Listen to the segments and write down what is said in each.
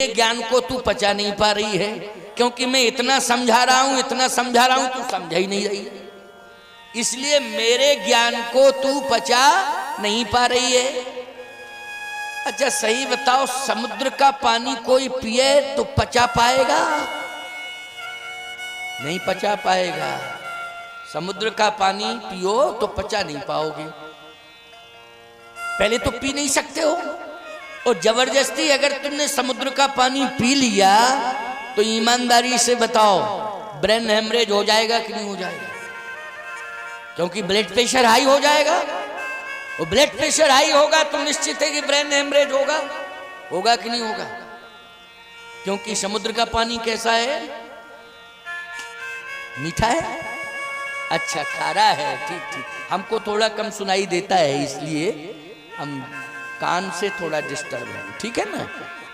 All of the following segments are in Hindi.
ज्ञान को तू पचा नहीं पा रही है, क्योंकि मैं इतना समझा रहा हूं तू समझा ही नहीं रही, इसलिए मेरे ज्ञान को तू पचा नहीं पा रही है। अच्छा सही बताओ, समुद्र का पानी कोई पिए तो पचा पाएगा? नहीं पचा पाएगा। समुद्र का पानी पियो तो पचा नहीं पाओगे, पहले तो पी नहीं सकते हो, और जबरदस्ती अगर तुमने समुद्र का पानी पी लिया तो ईमानदारी से बताओ ब्रेन हेमरेज हो जाएगा कि नहीं हो जाएगा? क्योंकि ब्लड प्रेशर हाई हो जाएगा, और ब्लड प्रेशर हाई होगा तो निश्चित है कि ब्रेन हेमरेज होगा कि नहीं होगा? क्योंकि समुद्र का पानी कैसा है? मीठा है, अच्छा खारा है, ठीक ठीक, हमको थोड़ा कम सुनाई देता है इसलिए हम कान से थोड़ा डिस्टर्ब है, ठीक है ना?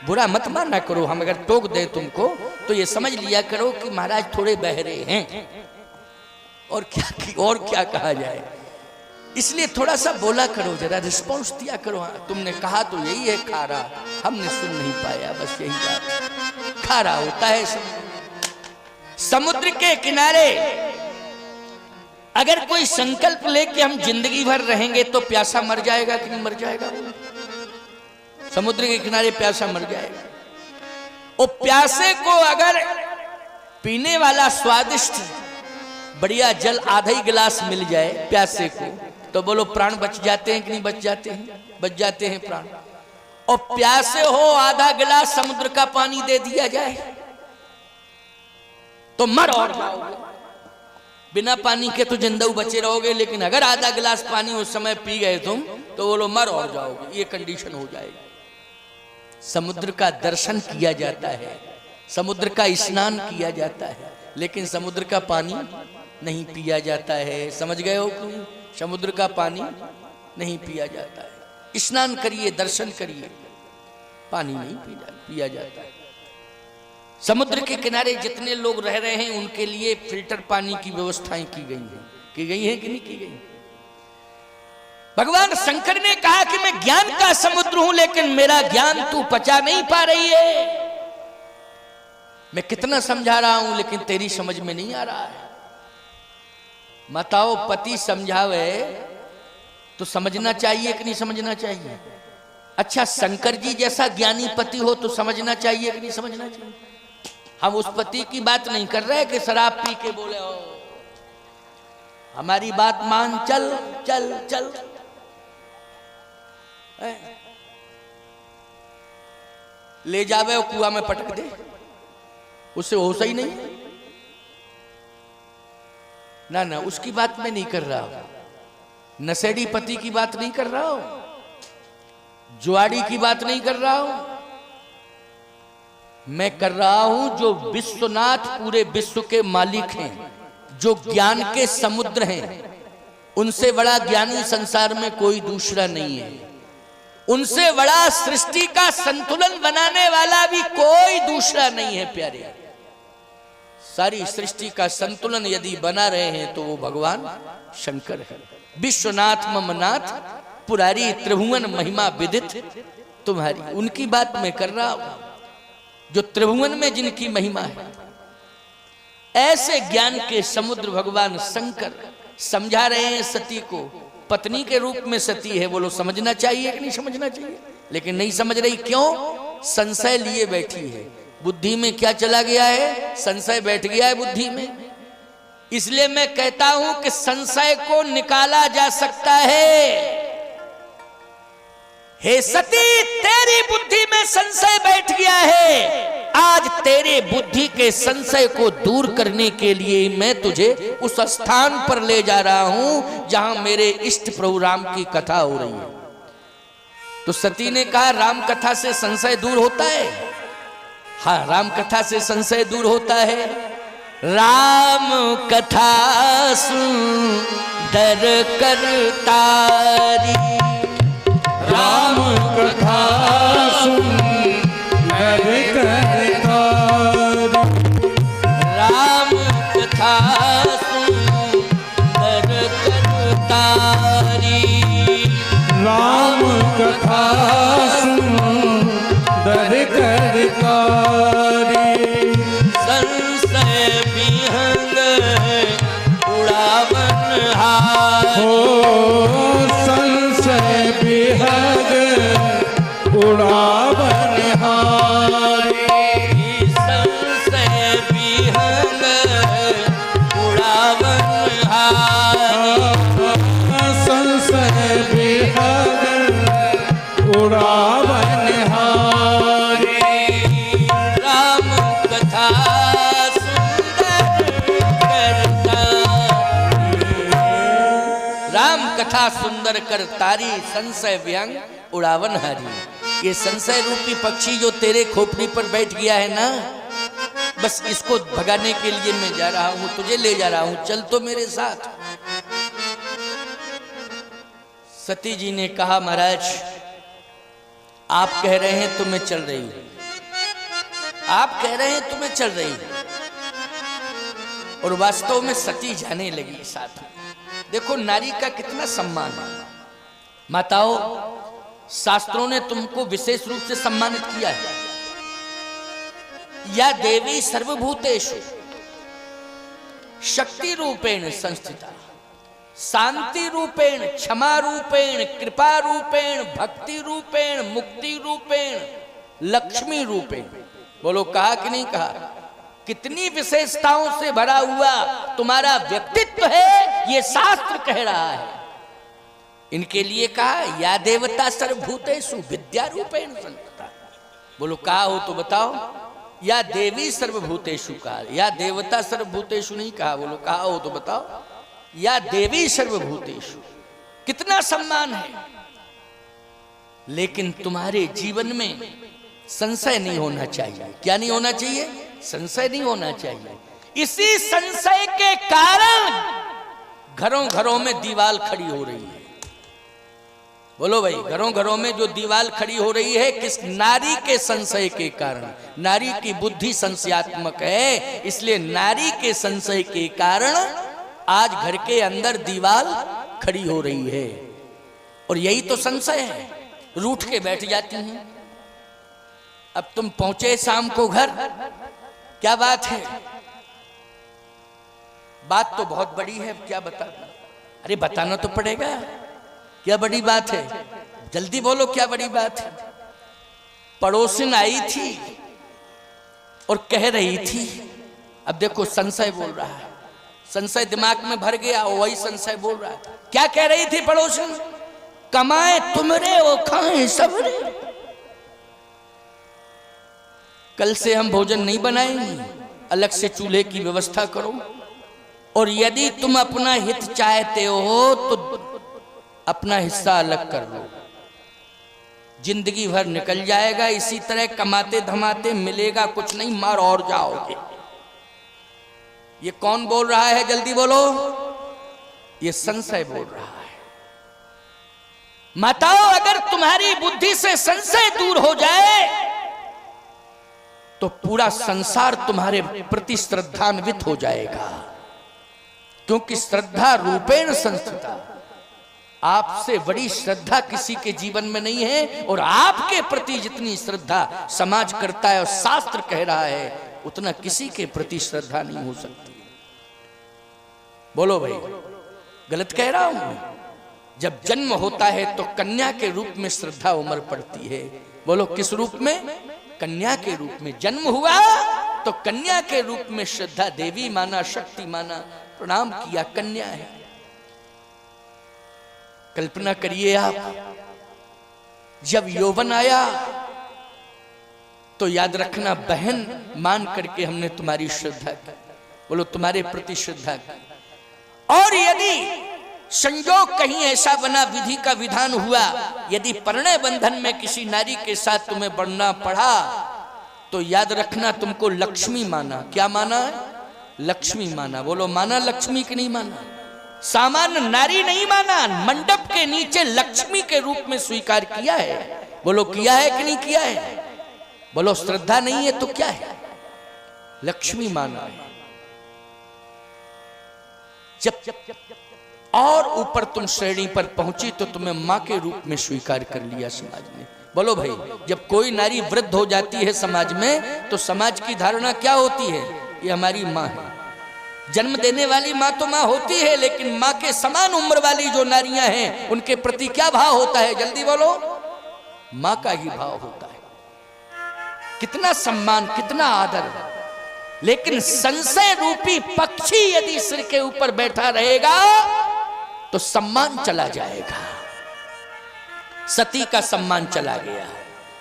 बुरा मत मानना करो, हम अगर टोक दें तुमको तो ये समझ लिया करो कि महाराज थोड़े बहरे हैं, और क्या कहा जाए, इसलिए थोड़ा सा बोला करो, जरा रिस्पॉन्स दिया करो। हाँ, तुमने कहा तो यही है खारा, हमने सुन नहीं पाया, बस यही बात, खारा होता है समुद्र के किनारे। अगर कोई संकल्प ले कि हम जिंदगी भर रहेंगे तो प्यासा मर जाएगा कि नहीं मर जाएगा? समुद्र के किनारे प्यासा मर जाएगा, और प्यासे को अगर पीने वाला स्वादिष्ट बढ़िया जल आधा ही गिलास मिल जाए प्यासे को, तो बोलो प्राण बच जाते हैं कि नहीं बच जाते हैं? बच जाते हैं प्राण। और प्यासे हो आधा गिलास समुद्र का पानी दे दिया जाए तो मर और जाओगे, बिना पानी के तो जिंदा बचे रहोगे, लेकिन अगर आधा गिलास पानी उस समय पी गए तुम तो बोलो मर और जाओगे, ये कंडीशन हो जाएगी। समुद्र का दर्शन किया जाता है, समुद्र का स्नान किया जाता है, लेकिन समुद्र का पानी नहीं पिया जाता है। समझ गए हो कि समुद्र का पानी नहीं पिया जाता है? स्नान करिए, दर्शन करिए, पानी नहीं पिया जाता है। समुद्र के किनारे जितने लोग रह रहे हैं उनके लिए फिल्टर पानी की व्यवस्थाएं की गई हैं कि नहीं की गई? भगवान शंकर ने कहा कि मैं ज्ञान का समुद्र हूं, लेकिन मेरा ज्ञान तू पचा नहीं पा रही है। मैं कितना समझा रहा हूं लेकिन तेरी समझ में नहीं आ रहा है। माताओं, पति समझावे तो समझना चाहिए कि नहीं समझना चाहिए? अच्छा शंकर जी जैसा ज्ञानी पति हो तो समझना चाहिए कि नहीं समझना चाहिए? हम उस पति की बात नहीं कर रहे कि शराब पी के बोले हो हमारी बात मान, चल चल चल, ले जावे और कुआं में पटक दे, उससे होश ही नहीं। ना उसकी बात मैं नहीं कर रहा हूं, नशेड़ी पति की बात नहीं कर रहा हूं, जुआड़ी की बात नहीं कर रहा हूं, मैं कर रहा हूं जो विश्वनाथ पूरे विश्व के मालिक हैं, जो ज्ञान के समुद्र हैं, उनसे बड़ा ज्ञानी संसार में कोई दूसरा नहीं है, उनसे बड़ा सृष्टि का संतुलन बनाने वाला भी कोई दूसरा नहीं है। प्यारे, सारी सृष्टि का संतुलन यदि बना रहे हैं तो वो भगवान शंकर है। विश्वनाथ ममनाथ पुरारी त्रिभुवन महिमा विदित तुम्हारी, उनकी बात मैं कर रहा हूं जो त्रिभुवन में जिनकी महिमा है। ऐसे ज्ञान के समुद्र भगवान शंकर समझा रहे हैं सती को, पत्नी के रूप में सती है, बोलो समझना चाहिए कि नहीं समझना चाहिए? लेकिन नहीं समझ रही, क्यों? संशय लिए बैठी है, बुद्धि में क्या चला गया है? संशय बैठ गया है बुद्धि में। इसलिए मैं कहता हूं कि संशय को निकाला जा सकता है। हे सती, तेरी बुद्धि में संशय बैठ गया है, आज तेरे बुद्धि के संशय को दूर करने के लिए मैं तुझे उस स्थान पर ले जा रहा हूं जहां मेरे इष्ट प्रभु राम की कथा हो रही है। तो सती ने कहा राम कथा से संशय दूर होता है? हाँ, राम कथा से संशय दूर होता है। राम कथा सुंदर करतारी, राम कथा सुंदर करतारी, राम कथा सुंदर करतारी, राम कथा सुंदर करतारी, कथा सुंदर कर तारी, संशय व्यंग उड़ावन हारी। ये संशय रूपी पक्षी जो तेरे खोपड़ी पर बैठ गया है ना, बस इसको भगाने के लिए मैं जा रहा हूं, तुझे ले जा रहा हूं, चल तो मेरे साथ। सती जी ने कहा महाराज आप कह रहे हैं तो मैं चल रही हूं, आप कह रहे हैं तो मैं चल रही हूं। और वास्तव में सती जाने लगी साथ में। देखो नारी का कितना सम्मान है। माताओं, शास्त्रों ने तुमको विशेष रूप से सम्मानित किया है। या देवी सर्वभूतेषु शक्ति रूपेण संस्थिता, शांति रूपेण, क्षमा रूपेण, कृपा रूपेण, भक्ति रूपेण, मुक्ति रूपेण, लक्ष्मी रूपेण। बोलो कहा कि नहीं कहा? कितनी विशेषताओं से भरा हुआ तुम्हारा व्यक्तित्व है, ये शास्त्र कह रहा है। इनके लिए कहा या देवता सर्वभूतेषु विद्या रूपेण संस्थिता। बोलो कहा हो तो बताओ। या देवी सर्वभूतेषु कहा, या देवता सर्वभूतेषु नहीं कहा। बोलो कहा हो तो बताओ। या देवी सर्वभूतेषु, कितना सम्मान है। लेकिन तुम्हारे जीवन में संशय नहीं होना चाहिए। क्या नहीं होना चाहिए? संशय नहीं होना चाहिए। इसी संशय के कारण घरों घरों में दीवार खड़ी हो रही है। बोलो भाई, घरों घरों में जो दीवार खड़ी हो रही है, किस? नारी के संशय के कारण। नारी की बुद्धि संशयात्मक है, इसलिए नारी के संशय के कारण आज घर के अंदर दीवार खड़ी हो रही है। और यही तो संशय है, रूठ के बैठ जाती हैं। अब तुम पहुंचे शाम को घर, क्या बात है? बात तो बहुत बड़ी है, क्या बता? अरे बताना तो पड़ेगा, क्या बड़ी बात है? जल्दी बोलो क्या बड़ी बात है? पड़ोसिन आई थी और कह रही थी, अब देखो संशय बोल रहा है, संशय दिमाग में भर गया, वही संशय बोल रहा है। क्या कह रही थी पड़ोसिन? कमाए तुमरे वो खाए सबरे, कल से हम भोजन नहीं बनाएंगे, अलग से चूल्हे की व्यवस्था करो। और यदि तुम अपना हित चाहते हो तो अपना हिस्सा अलग कर लो। जिंदगी भर निकल जाएगा इसी तरह कमाते धमाते, मिलेगा कुछ नहीं, मार और जाओगे। ये कौन बोल रहा है? जल्दी बोलो। ये संशय बोल रहा है। माताओं, अगर तुम्हारी बुद्धि से संशय दूर हो जाए तो पूरा संसार तुम्हारे प्रति श्रद्धान्वित हो जाएगा। क्योंकि श्रद्धा रूपेण संस्थिता, आपसे बड़ी श्रद्धा किसी के जीवन में नहीं है। और आपके प्रति जितनी श्रद्धा समाज करता है और शास्त्र कह रहा है, उतना किसी के प्रति श्रद्धा नहीं हो सकती। बोलो भाई, गलत कह रहा हूं? जब जन्म होता है तो कन्या के रूप में श्रद्धा उमड़ पड़ती है। बोलो किस रूप में? कन्या के रूप में। जन्म हुआ तो कन्या के रूप में श्रद्धा, देवी माना, शक्ति माना, प्रणाम किया, कन्या है। कल्पना करिए आप, जब यौवन आया तो याद रखना, बहन मान करके हमने तुम्हारी श्रद्धा की। बोलो तुम्हारे प्रति श्रद्धा की। और यदि संयोग कहीं ऐसा बना, विधि का विधान हुआ, यदि परिणय बंधन में किसी नारी के साथ तुम्हें बढ़ना पड़ा तो याद रखना तुमको लक्ष्मी माना। क्या माना है? लक्ष्मी माना। बोलो माना लक्ष्मी की नहीं माना? सामान्य नारी नहीं माना, मंडप के नीचे लक्ष्मी के रूप में स्वीकार किया है। बोलो किया है कि नहीं किया है? बोलो श्रद्धा नहीं है तो क्या है? लक्ष्मी माना है। जब और ऊपर तुम श्रेणी पर पहुंची तो तुम्हें मां के रूप में स्वीकार कर लिया समाज ने। बोलो भाई, जब कोई नारी वृद्ध हो जाती है समाज में तो समाज की धारणा क्या होती है? ये हमारी मां है। जन्म देने वाली मां तो मां होती है, लेकिन मां के समान उम्र वाली जो नारियां हैं उनके प्रति क्या भाव होता है? जल्दी बोलो। मां का ही भाव होता है। कितना सम्मान, कितना आदर। लेकिन संशय रूपी पक्षी यदि सिर के ऊपर बैठा रहेगा तो सम्मान चला जाएगा। सती का सम्मान चला गया।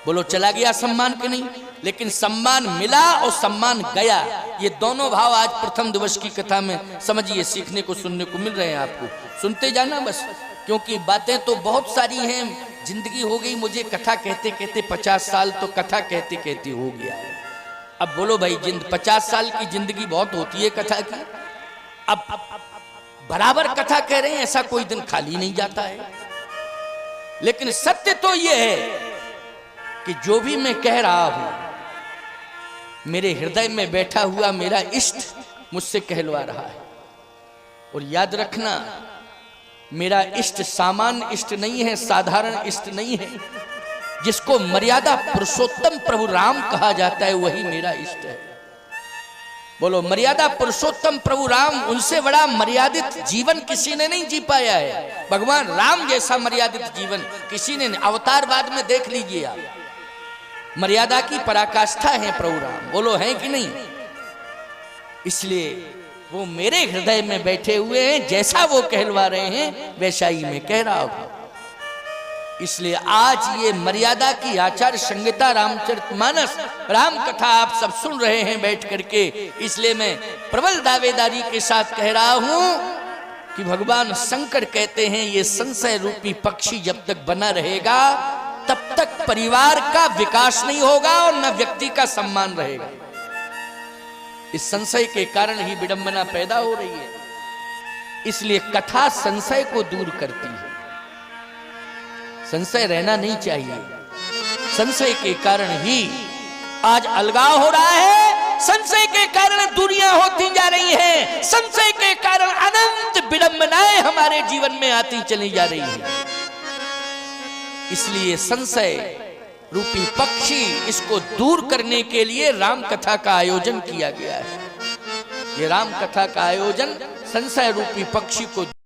बोलो चला गया सम्मान के नहीं? लेकिन सम्मान मिला और सम्मान गया, ये दोनों भाव आज प्रथम दिवस की कथा में समझिए, सीखने को, सुनने को मिल रहे हैं आपको। सुनते जाना बस। क्योंकि बातें तो बहुत सारी हैं। जिंदगी हो गई मुझे कथा कहते कहते 50 साल, तो कथा कहते कहते हो गया है। अब बोलो भाई, 50 साल की जिंदगी बहुत होती है कथा की। अब बराबर कथा कह रहे हैं, ऐसा कोई दिन खाली नहीं जाता है। लेकिन सत्य तो यह है कि जो भी मैं कह रहा हूं, मेरे हृदय में बैठा हुआ मेरा इष्ट मुझसे कहलवा रहा है। और याद रखना, मेरा इष्ट सामान्य इष्ट नहीं है, साधारण इष्ट नहीं है। जिसको मर्यादा पुरुषोत्तम प्रभु राम कहा जाता है, वही मेरा इष्ट है। बोलो, मर्यादा पुरुषोत्तम प्रभु राम, उनसे बड़ा मर्यादित जीवन किसी ने नहीं जी पाया है। भगवान राम जैसा मर्यादित जीवन किसी ने नहीं। अवतारवाद में देख लीजिए आप, मर्यादा की पराकाष्ठा है प्रभु राम। बोलो, है कि नहीं? इसलिए वो मेरे हृदय में बैठे हुए हैं, जैसा वो कहलवा रहे हैं वैसा ही मैं कह रहा हूं। इसलिए आज ये मर्यादा की आचार संहिता रामचरितमानस राम कथा आप सब सुन रहे हैं बैठ करके। इसलिए मैं प्रबल दावेदारी के साथ कह रहा हूं कि भगवान शंकर कहते हैं, ये संशय रूपी पक्षी जब तक बना रहेगा तब तक परिवार का विकास नहीं होगा और न व्यक्ति का सम्मान रहेगा। इस संशय के कारण ही विडंबना पैदा हो रही है। इसलिए कथा संशय को दूर करती है। संशय रहना नहीं चाहिए। संशय के कारण ही आज अलगाव हो रहा है, संशय के कारण दूरियां होती जा रही हैं, संशय के कारण अनंत विडंबनाएं हमारे जीवन में आती चली जा रही हैं। इसलिए संशय रूपी पक्षी, इसको दूर करने के लिए राम कथा का आयोजन किया गया है। ये राम कथा का आयोजन संशय रूपी पक्षी को